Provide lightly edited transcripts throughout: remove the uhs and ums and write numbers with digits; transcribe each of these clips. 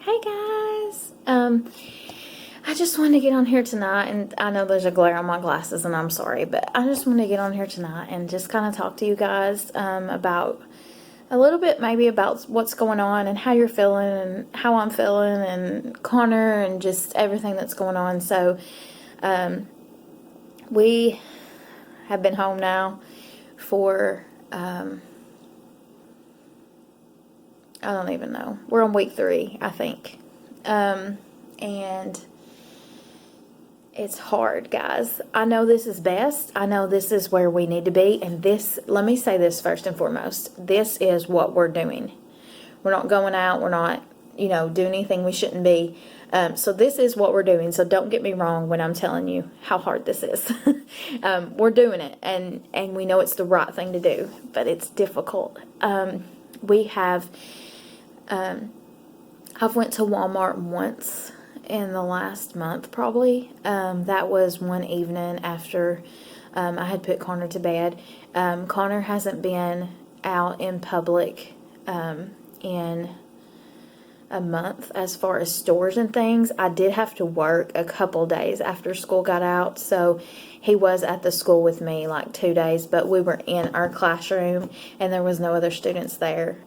Hey guys. I just wanted to get on here tonight, and I know there's a glare on my glasses, and I'm sorry, but I just want to get on here tonight and just kind of talk to you guys about a little bit maybe about what's going on and how you're feeling and how I'm feeling and Connor and just everything that's going on. So, we have been home now for I don't even know. We're on week 3, I think. And it's hard, guys. I know this is best. I know this is where we need to be. And this, let me say this first and foremost. This is what we're doing. We're not going out. We're not, doing anything we shouldn't be. So this is what we're doing. So don't get me wrong when I'm telling you how hard this is. We're doing it. And we know it's the right thing to do. But it's difficult. We have... I've went to Walmart once in the last month, probably. That was one evening after I had put Connor to bed. Connor hasn't been out in public in a month as far as stores and things. I did have to work a couple days after school got out, so he was at the school with me like 2 days, but we were in our classroom and there was no other students there.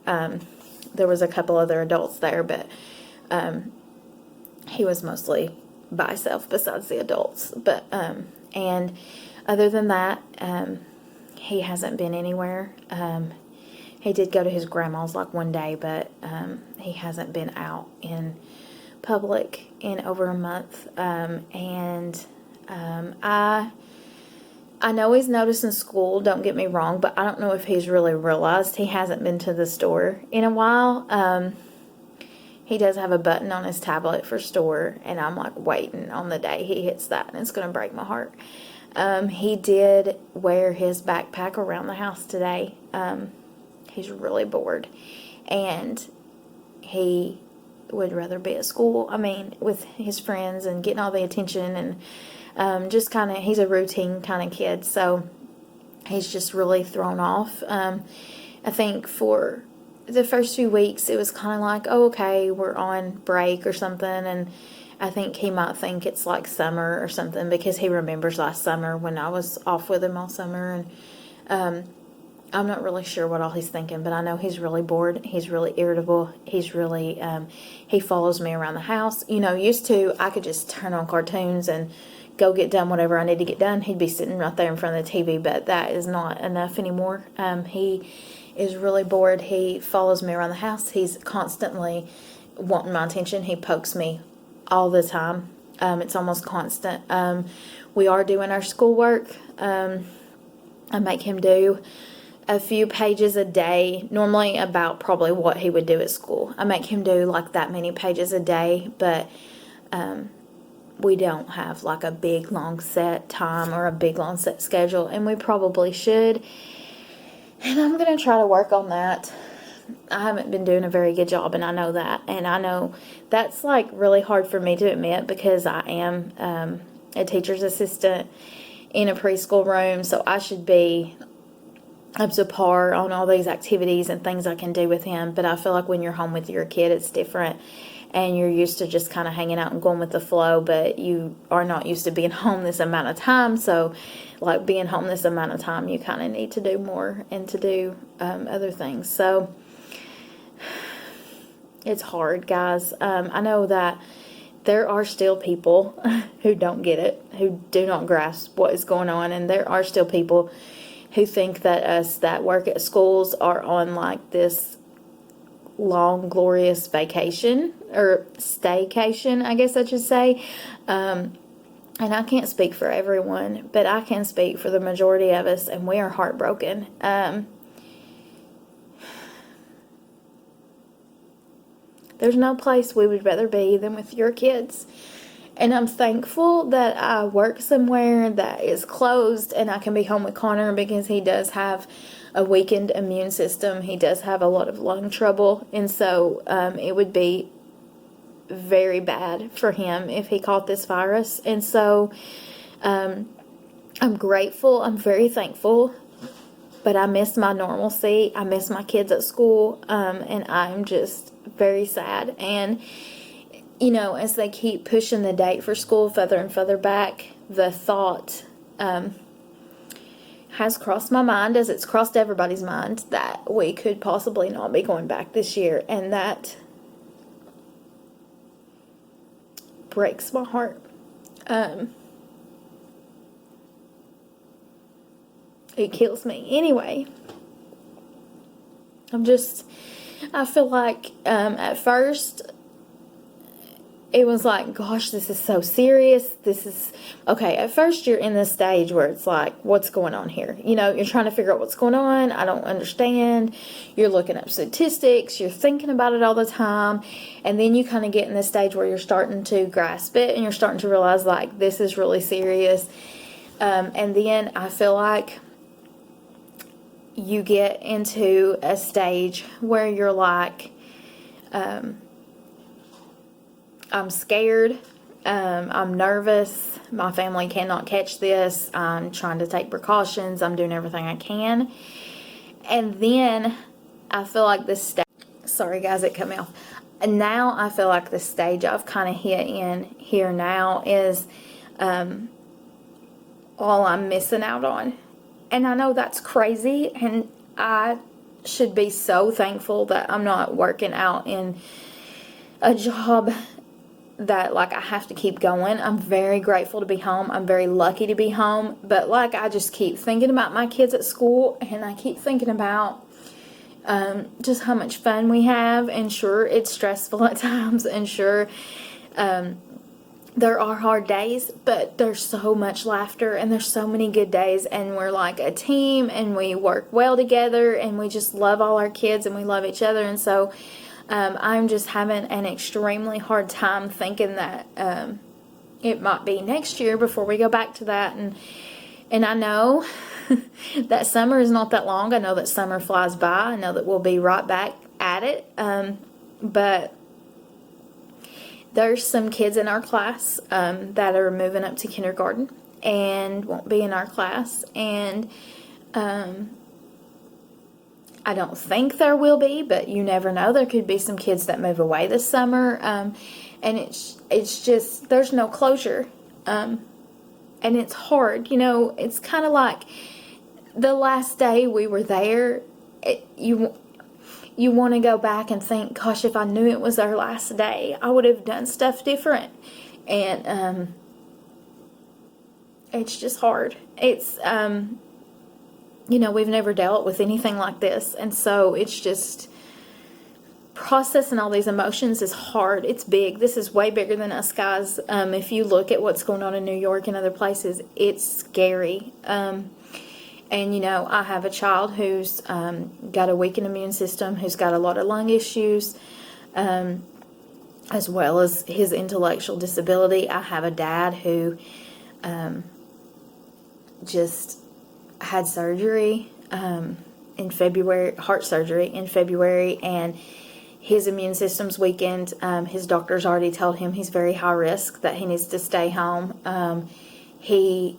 There was a couple other adults there, but he was mostly by himself besides the adults. But and other than that, he hasn't been anywhere. He did go to his grandma's like one day, but he hasn't been out in public in over a month. I know he's noticing school, don't get me wrong, but I don't know if he's really realized he hasn't been to the store in a while. He does have a button on his tablet for store, and I'm like waiting on the day he hits that, and it's going to break my heart. He did wear his backpack around the house today. He's really bored, and he would rather be at school, with his friends and getting all the attention and just kind of, he's a routine kind of kid, so he's just really thrown off. I think for the first few weeks, it was kind of like, oh, okay, we're on break or something, and I think he might think it's like summer or something because he remembers last summer when I was off with him all summer, and I'm not really sure what all he's thinking, but I know he's really bored. He's really irritable. He's really, he follows me around the house. Used to, I could just turn on cartoons and go get done whatever I need to get done. He'd be sitting right there in front of the TV, but that is not enough anymore. He is really bored. He follows me around the house. He's constantly wanting my attention. He pokes me all the time. It's almost constant. We are doing our schoolwork. I make him do a few pages a day, normally about probably what he would do at school. I make him do like that many pages a day, but we don't have like a big long set time or a big long set schedule, and we probably should. And I'm going to try to work on that. I haven't been doing a very good job, and I know that. And I know that's like really hard for me to admit because I am a teacher's assistant in a preschool room, so I should be up to par on all these activities and things I can do with him. But I feel like when you're home with your kid, it's different. And you're used to just kind of hanging out and going with the flow, but you are not used to being home this amount of time. So, like, being home this amount of time, you kind of need to do more and to do other things. So, it's hard, guys. I know that there are still people who don't get it, who do not grasp what is going on, and there are still people who think that us that work at schools are on, like, this long, glorious vacation, or staycation, I guess I should say. And I can't speak for everyone, but I can speak for the majority of us, and we are heartbroken. There's no place we would rather be than with your kids. And I'm thankful that I work somewhere that is closed and I can be home with Connor because he does have a weakened immune system. He does have a lot of lung trouble. And so it would be very bad for him if he caught this virus. And so I'm grateful. I'm very thankful. But I miss my normalcy. I miss my kids at school. And I'm just very sad. And you know, as they keep pushing the date for school further and further back, the thought has crossed my mind, as it's crossed everybody's mind, that we could possibly not be going back this year. And that breaks my heart. It kills me. Anyway, I feel like at first it was like, gosh, this is so serious. This is, okay, at first you're in this stage where it's like, what's going on here? You know, you're trying to figure out what's going on. I don't understand. You're looking up statistics. You're thinking about it all the time. And then you kind of get in this stage where you're starting to grasp it and you're starting to realize, like, this is really serious. And then I feel like you get into a stage where you're like, I'm scared, I'm nervous, my family cannot catch this, I'm trying to take precautions, I'm doing everything I can. And then I feel like this stage, sorry guys, it cut me off. And now I feel like the stage I've kind of hit in here now is all I'm missing out on. And I know that's crazy, and I should be so thankful that I'm not working out in a job that, like, I have to keep going. I'm very grateful to be home. I'm very lucky to be home. But, like, I just keep thinking about my kids at school, and I keep thinking about just how much fun we have. And sure, it's stressful at times, and sure, there are hard days, but there's so much laughter and there's so many good days, and we're like a team and we work well together and we just love all our kids and we love each other. And so I'm just having an extremely hard time thinking that it might be next year before we go back to that. And I know that summer is not that long. I know that summer flies by. I know that we'll be right back at it. But there's some kids in our class that are moving up to kindergarten and won't be in our class. And I don't think there will be, but you never know. There could be some kids that move away this summer. And it's just, there's no closure. And it's hard. You know, it's kind of like the last day we were there, you want to go back and think, gosh, if I knew it was our last day, I would have done stuff different. And it's just hard. It's, you know, we've never dealt with anything like this. And so it's just processing all these emotions is hard. It's big. This is way bigger than us, guys. If you look at what's going on in New York and other places, it's scary. And, you know, I have a child who's got a weakened immune system, who's got a lot of lung issues, as well as his intellectual disability. I have a dad who just had surgery in February, heart surgery in February, and his immune system's weakened. His doctor's already told him he's very high risk, that he needs to stay home. He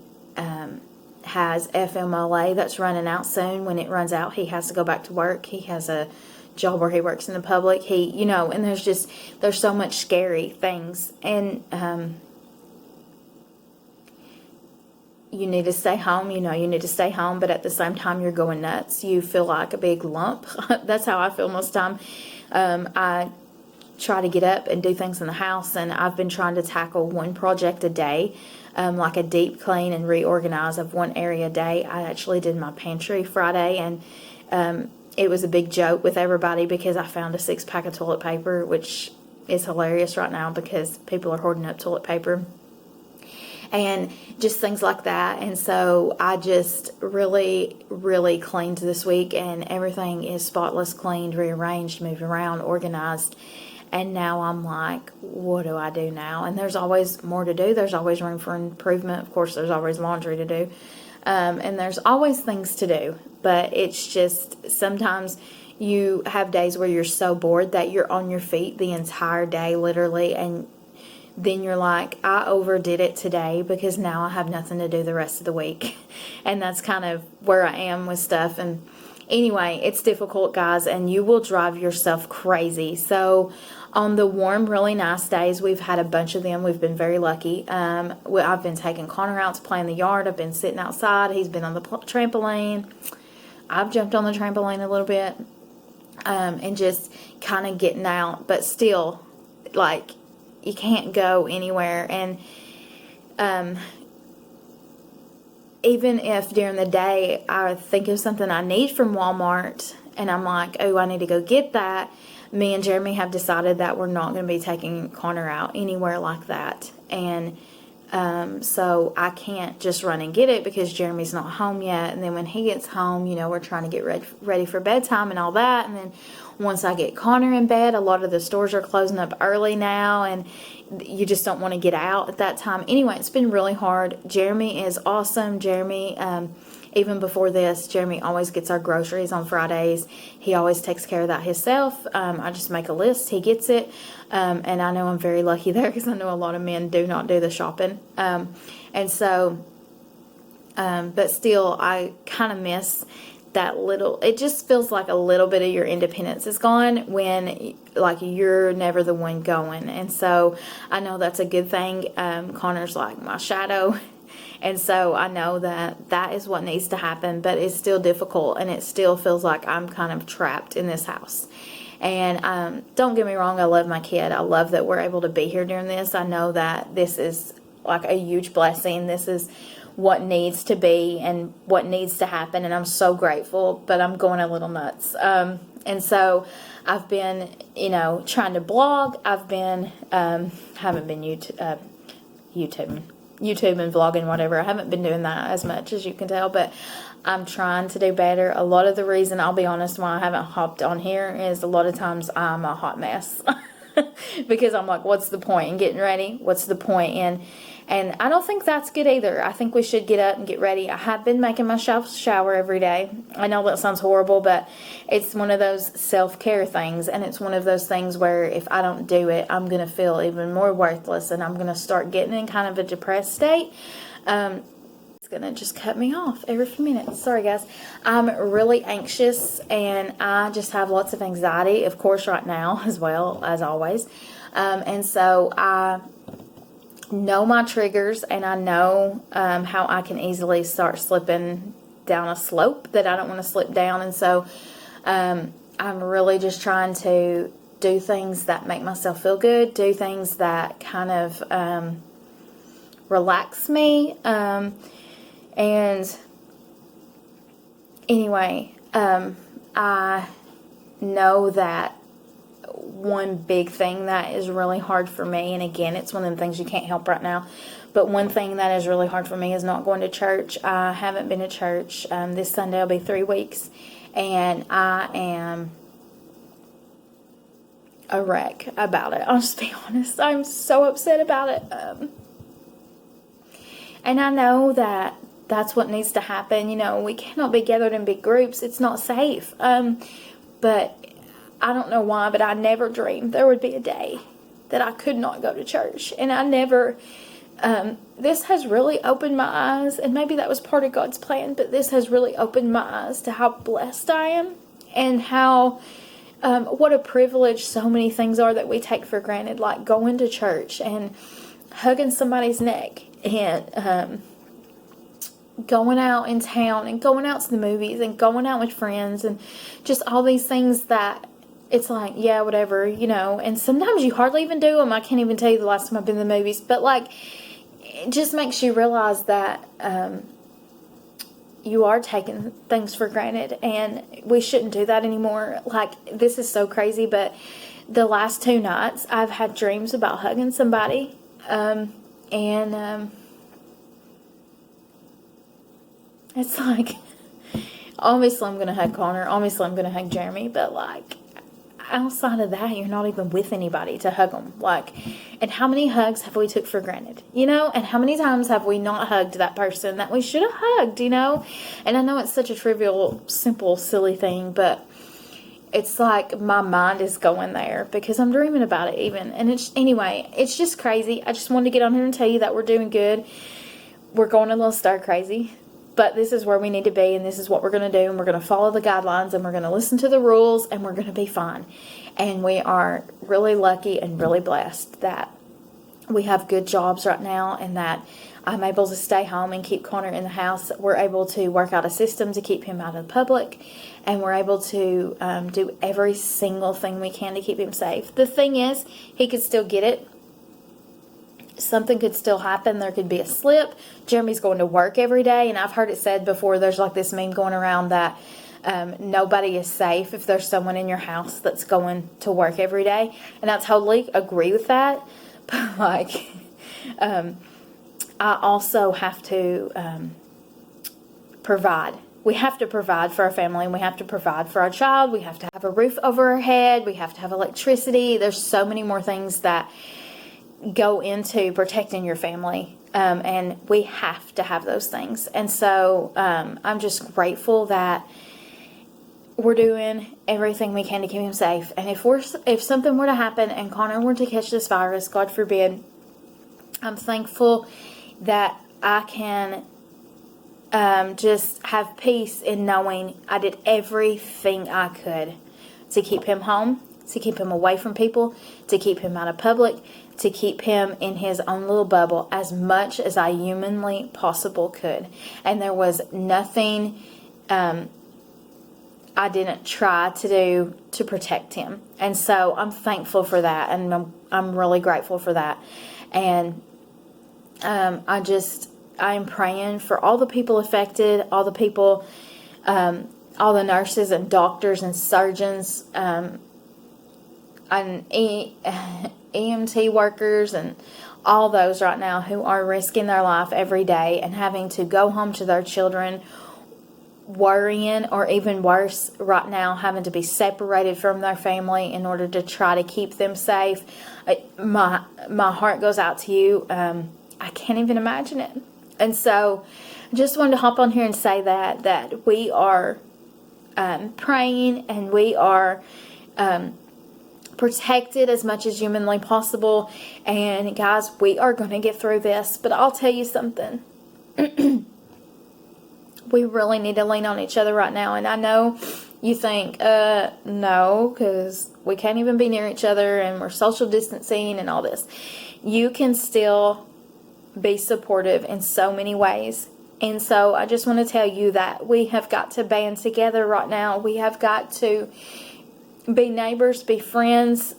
has FMLA that's running out soon. When it runs out, he has to go back to work. He has a job where he works in the public. You know, and there's so much scary things. And you need to stay home. You know, you need to stay home, but at the same time, you're going nuts. You feel like a big lump. That's how I feel most of the time. I try to get up and do things in the house, and I've been trying to tackle one project a day, like a deep clean and reorganize of one area a day. I actually did my pantry Friday, and it was a big joke with everybody because I found a 6-pack of toilet paper, which is hilarious right now because people are hoarding up toilet paper. And just things like that. And so I just really, really cleaned this week, and everything is spotless, cleaned, rearranged, moved around, organized. And now I'm like, what do I do now? And there's always more to do. There's always room for improvement. Of course, there's always laundry to do. And there's always things to do. But it's just sometimes you have days where you're so bored that you're on your feet the entire day, literally, and then you're like, I overdid it today because now I have nothing to do the rest of the week. And that's kind of where I am with stuff. And anyway, it's difficult, guys, and you will drive yourself crazy. So On the warm, really nice days, we've had a bunch of them. We've been very lucky. I've been taking Connor out to play in the yard. I've been sitting outside. He's been on the trampoline. I've jumped on the trampoline a little bit, and just kind of getting out. But still, like, you can't go anywhere. And even if during the day I think of something I need from Walmart and I'm like, oh, I need to go get that, me and Jeremy have decided that we're not going to be taking Connor out anywhere like that. And so I can't just run and get it because Jeremy's not home yet. And then when he gets home, we're trying to get ready for bedtime and all that. And then once I get Connor in bed, a lot of the stores are closing up early now, and you just don't want to get out at that time. Anyway, it's been really hard. Jeremy is awesome. Jeremy, even before this, Jeremy always gets our groceries on Fridays. He always takes care of that himself. I just make a list. He gets it. And I know I'm very lucky there because I know a lot of men do not do the shopping. And so, but still, I kind of miss that little, it just feels like a little bit of your independence is gone when, like, you're never the one going. And so I know that's a good thing. Connor's like my shadow. And so I know that that is what needs to happen, but it's still difficult, and it still feels like I'm kind of trapped in this house. And don't get me wrong, I love my kid. I love that we're able to be here during this. I know that this is like a huge blessing. This is what needs to be and what needs to happen, and I'm so grateful, but I'm going a little nuts. And so I've been, trying to blog. I've been, haven't been YouTube and vlogging, whatever. I haven't been doing that as much, as you can tell, but I'm trying to do better. A lot of the reason, I'll be honest, why I haven't hopped on here is a lot of times I'm a hot mess. Because I'm like, what's the point in getting ready? What's the point in? And I don't think that's good either. I think we should get up and get ready. I have been making myself shower every day. I know that sounds horrible, but it's one of those self-care things. And it's one of those things where if I don't do it, I'm going to feel even more worthless. And I'm going to start getting in kind of a depressed state. It's going to just cut me off every few minutes. Sorry, guys. I'm really anxious, and I just have lots of anxiety, of course, right now, as well, as always. And so I know my triggers, and I know how I can easily start slipping down a slope that I don't want to slip down. And so I'm really just trying to do things that make myself feel good, do things that kind of relax me. And anyway, I know that one big thing that is really hard for me, and again, it's one of the things you can't help right now, but one thing that is really hard for me is not going to church. I haven't been to church. This Sunday will be 3 weeks, and I am a wreck about it. I'll just be honest. I'm so upset about it. And I know that that's what needs to happen. We cannot be gathered in big groups. It's not safe. But I don't know why, but I never dreamed there would be a day that I could not go to church. And I never, this has really opened my eyes, and maybe that was part of God's plan, but this has really opened my eyes to how blessed I am, and how, what a privilege so many things are that we take for granted, like going to church and hugging somebody's neck, and going out in town, and going out to the movies, and going out with friends, and just all these things that it's like, yeah, whatever, and sometimes you hardly even do them. I can't even tell you the last time I've been to the movies, but like, it just makes you realize that you are taking things for granted, and we shouldn't do that anymore. Like, this is so crazy, but the last 2 nights I've had dreams about hugging somebody, and it's like, obviously I'm going to hug Connor, obviously I'm going to hug Jeremy, but like, outside of that, you're not even with anybody to hug them. Like, and how many hugs have we took for granted, and how many times have we not hugged that person that we should have hugged, and I know it's such a trivial, simple, silly thing, but it's like my mind is going there because I'm dreaming about it even. And it's just crazy. I just wanted to get on here and tell you that we're doing good. We're going a little stir crazy, but this is where we need to be, and this is what we're going to do, and we're going to follow the guidelines, and we're going to listen to the rules, and we're going to be fine. And we are really lucky and really blessed that we have good jobs right now, and that I'm able to stay home and keep Connor in the house. We're able to work out a system to keep him out of the public, and we're able to do every single thing we can to keep him safe. The thing is, he could still get it. Something could still happen. There could be a slip. Jeremy's going to work every day, and I've heard it said before, there's like this meme going around that nobody is safe if there's someone in your house that's going to work every day. And I totally agree with that. But like, I also have to provide. We have to provide for our family, and we have to provide for our child. We have to have a roof over our head. We have to have electricity. There's so many more things that go into protecting your family, and we have to have those things. And so I'm just grateful that we're doing everything we can to keep him safe. And if something were to happen and Connor were to catch this virus, God forbid, I'm thankful that I can just have peace in knowing I did everything I could to keep him home, to keep him away from people, to keep him out of public, to keep him in his own little bubble as much as I humanly possible could. And there was nothing I didn't try to do to protect him. And so I'm thankful for that, and I'm really grateful for that. And I am praying for all the people affected, all the people, all the nurses and doctors and surgeons, and EMT workers, and all those right now who are risking their life every day and having to go home to their children, worrying, or even worse right now, having to be separated from their family in order to try to keep them safe. My heart goes out to you. I can't even imagine it. And so I just wanted to hop on here and say that we are praying, and we are protected as much as humanly possible. And guys, we are going to get through this. But I'll tell you something. We really need to lean on each other right now. And I know you think, no, because we can't even be near each other and we're social distancing and all this. You can still be supportive in so many ways. And so I just want to tell you that we have got to band together right now. We have got to be neighbors, be friends.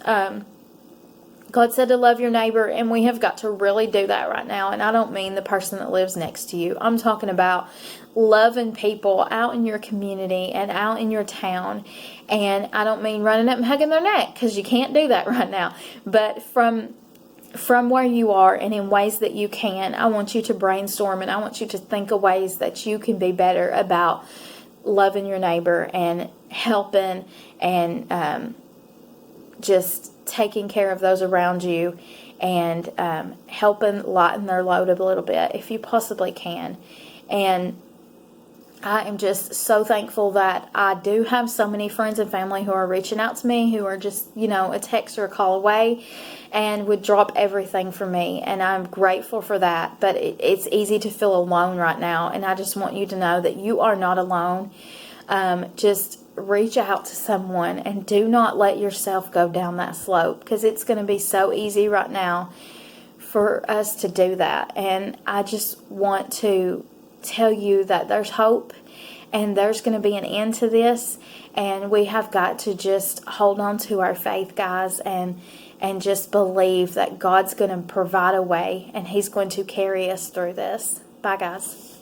God said to love your neighbor, and we have got to really do that right now. And I don't mean the person that lives next to you. I'm talking about loving people out in your community and out in your town. And I don't mean running up and hugging their neck, because you can't do that right now. But from where you are and in ways that you can, I want you to brainstorm, and I want you to think of ways that you can be better about loving your neighbor and helping and just taking care of those around you, and helping lighten their load a little bit if you possibly can. And I am just so thankful that I do have so many friends and family who are reaching out to me, who are just, a text or a call away, and would drop everything for me. And I'm grateful for that. But it's easy to feel alone right now. And I just want you to know that you are not alone. Just reach out to someone, and do not let yourself go down that slope, because it's going to be so easy right now for us to do that. And I just want to tell you that there's hope, and there's going to be an end to this, and we have got to just hold on to our faith, guys, and just believe that God's going to provide a way, and He's going to carry us through this. Bye, guys.